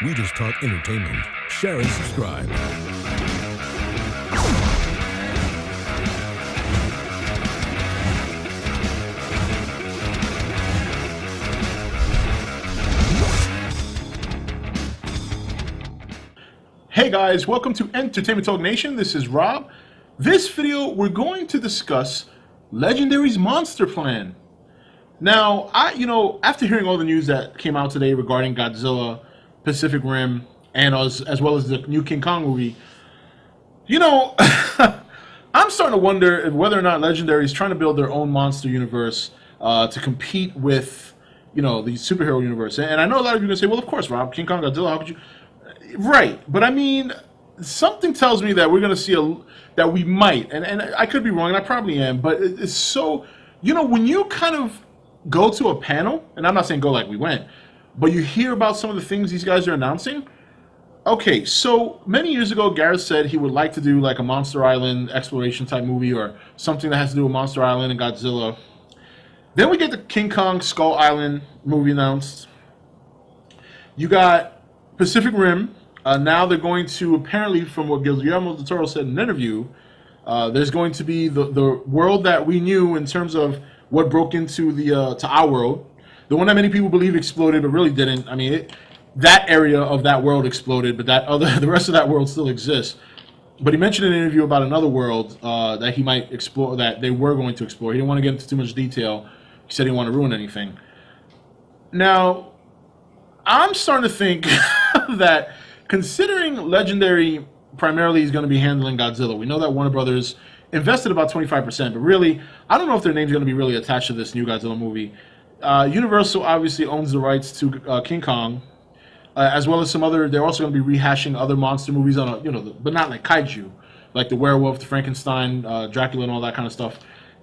We just talk entertainment. Share and subscribe. Hey guys, welcome to Entertainment Talk Nation. This is Rob. This video, we're going to discuss Legendary's Monster Plan. Now, after hearing all the news that came out today regarding Godzilla, Pacific Rim, and as well as the new King Kong movie, I'm starting to wonder whether or not Legendary is trying to build their own monster universe to compete with, the superhero universe. And I know a lot of you are going to say, well, of course, Rob, King Kong, Godzilla, how could you... Right, but I mean, something tells me that we're going to see that we might, and I could be wrong, and I probably am, but it's so, when you kind of go to a panel, and I'm not saying go like we went, but you hear about some of the things these guys are announcing. Okay, so many years ago, Gareth said he would like to do like a Monster Island exploration type movie or something that has to do with Monster Island and Godzilla. Then we get the King Kong Skull Island movie announced. You got Pacific Rim. Now they're going to, apparently, from what Guillermo del Toro said in an interview, there's going to be the world that we knew in terms of what broke into to our world. The one that many people believe exploded, but really didn't. I mean, that area of that world exploded, but the rest of that world still exists. But he mentioned in an interview about another world that he might explore, that they were going to explore. He didn't want to get into too much detail. He said he didn't want to ruin anything. Now, I'm starting to think that considering Legendary primarily is going to be handling Godzilla, we know that Warner Brothers invested about 25%, but really, I don't know if their name's going to be really attached to this new Godzilla movie. Universal obviously owns the rights to King Kong, as well as some other. They're also going to be rehashing other monster movies on but not like Kaiju, like the Werewolf, the Frankenstein, Dracula, and all that kind of stuff.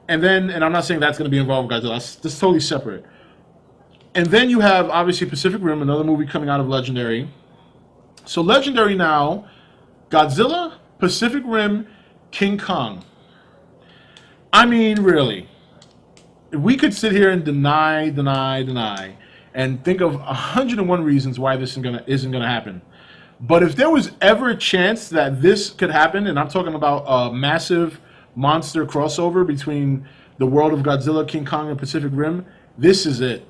And I'm not saying that's going to be involved with Godzilla. That's totally separate. And then you have, obviously, Pacific Rim, another movie coming out of Legendary. So Legendary now, Godzilla, Pacific Rim, King Kong. I mean, really. We could sit here and deny, and think of 101 reasons why this isn't gonna happen. But if there was ever a chance that this could happen, and I'm talking about a massive monster crossover between the world of Godzilla, King Kong, and Pacific Rim, this is it.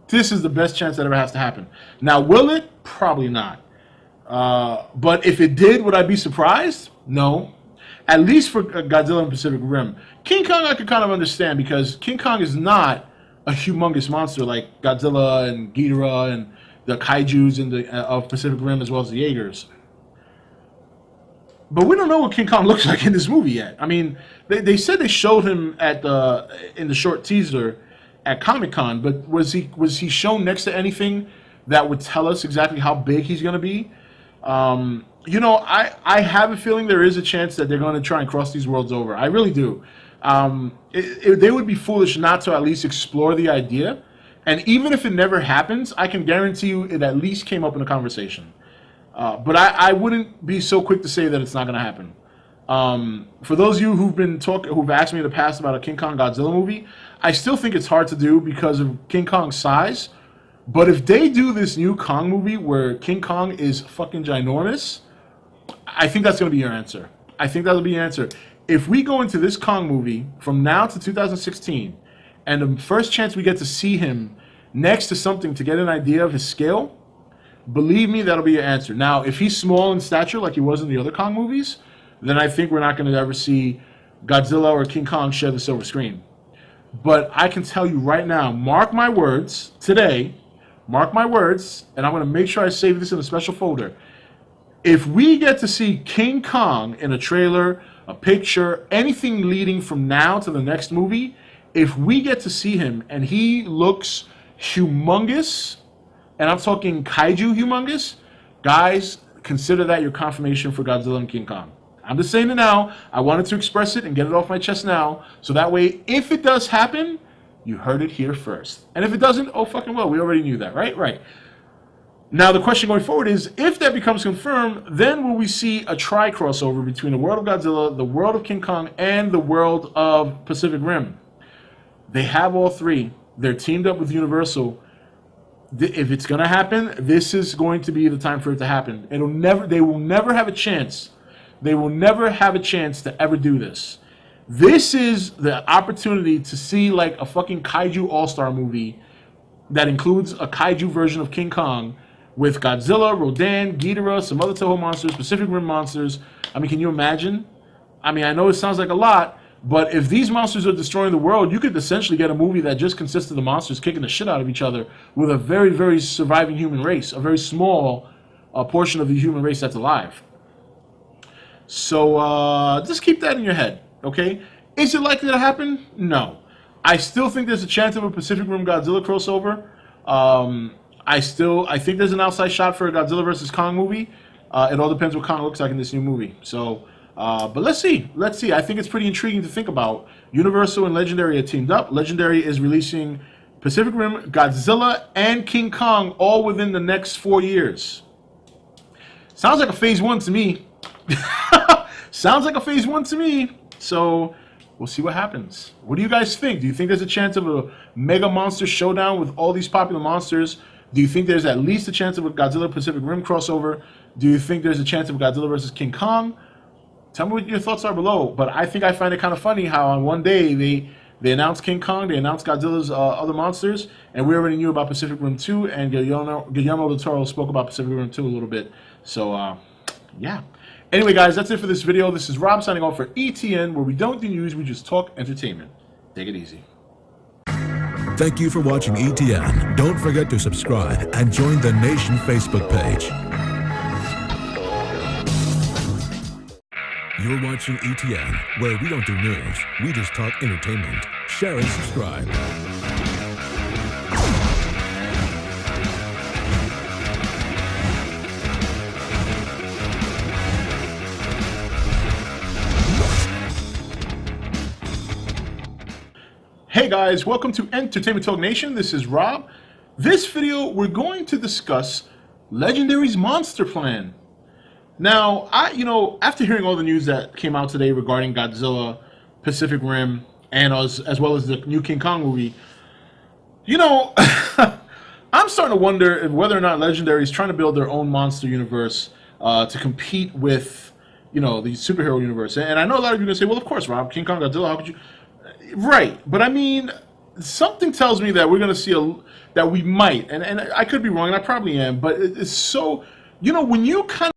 This is the best chance that ever has to happen. Now, will it? Probably not. But if it did, would I be surprised? No. At least for Godzilla and Pacific Rim. King Kong I could kind of understand because King Kong is not a humongous monster like Godzilla and Ghidorah and the Kaijus of Pacific Rim as well as the Jaegers. But we don't know what King Kong looks like in this movie yet. I mean, they said they showed him in the short teaser at Comic-Con, but was he shown next to anything that would tell us exactly how big he's going to be? I have a feeling there is a chance that they're going to try and cross these worlds over. I really do. They would be foolish not to at least explore the idea. And even if it never happens, I can guarantee you it at least came up in a conversation. But I wouldn't be so quick to say that it's not going to happen. For those of you who've asked me in the past about a King Kong Godzilla movie, I still think it's hard to do because of King Kong's size. But if they do this new Kong movie where King Kong is fucking ginormous, I think that's going to be your answer. I think that'll be your answer. If we go into this Kong movie from now to 2016, and the first chance we get to see him next to something to get an idea of his scale, believe me, that'll be your answer. Now, if he's small in stature like he was in the other Kong movies, then I think we're not going to ever see Godzilla or King Kong share the silver screen. But I can tell you right now, mark my words, today, mark my words, and I'm going to make sure I save this in a special folder. If we get to see King Kong in a trailer, a picture, anything leading from now to the next movie, if we get to see him and he looks humongous, and I'm talking Kaiju humongous, guys, consider that your confirmation for Godzilla and King Kong. I'm just saying it now. I wanted to express it and get it off my chest now. So that way, if it does happen, you heard it here first. And if it doesn't, oh fucking well, we already knew that, right? Right. Now the question going forward is, if that becomes confirmed, then will we see a tri-crossover between the world of Godzilla, the world of King Kong, and the world of Pacific Rim? They have all three. They're teamed up with Universal. If it's going to happen, this is going to be the time for it to happen. They will never have a chance. They will never have a chance to ever do this. This is the opportunity to see like a fucking Kaiju all-star movie that includes a Kaiju version of King Kong with Godzilla, Rodan, Ghidorah, some other Toho monsters, Pacific Rim monsters. I mean, can you imagine? I mean, I know it sounds like a lot, but if these monsters are destroying the world, you could essentially get a movie that just consists of the monsters kicking the shit out of each other with a very, very surviving human race, a very small portion of the human race that's alive. So just keep that in your head, okay? Is it likely to happen? No. I still think there's a chance of a Pacific Rim Godzilla crossover. I think there's an outside shot for a Godzilla versus Kong movie. It all depends what Kong looks like in this new movie. So, but let's see. Let's see. I think it's pretty intriguing to think about. Universal and Legendary are teamed up. Legendary is releasing Pacific Rim, Godzilla, and King Kong all within the next 4 years. Sounds like a phase 1 to me. Sounds like a phase 1 to me. So we'll see what happens. What do you guys think? Do you think there's a chance of a mega monster showdown with all these popular monsters? Do you think there's at least a chance of a Godzilla Pacific Rim crossover? Do you think there's a chance of Godzilla versus King Kong? Tell me what your thoughts are below. But I think I find it kind of funny how on one day they announced King Kong, they announced Godzilla's other monsters, and we already knew about Pacific Rim 2, and Guillermo del Toro spoke about Pacific Rim 2 a little bit. So, yeah. Anyway, guys, that's it for this video. This is Rob signing off for ETN, where we don't do news, we just talk entertainment. Take it easy. Thank you for watching ETN. Don't forget to subscribe and join the Nation Facebook page. You're watching ETN, where we don't do news, we just talk entertainment. Share and subscribe. Hey guys, welcome to Entertainment Talk Nation. This is Rob. This video, we're going to discuss Legendary's monster plan. Now, after hearing all the news that came out today regarding Godzilla, Pacific Rim, and as well as the new King Kong movie, I'm starting to wonder whether or not Legendary is trying to build their own monster universe to compete with, the superhero universe. And I know a lot of you are going to say, well, of course, Rob, King Kong, Godzilla, how could you... Right, but I mean, something tells me that we're going to see that we might, and I could be wrong, and I probably am, but it's so, when you kind of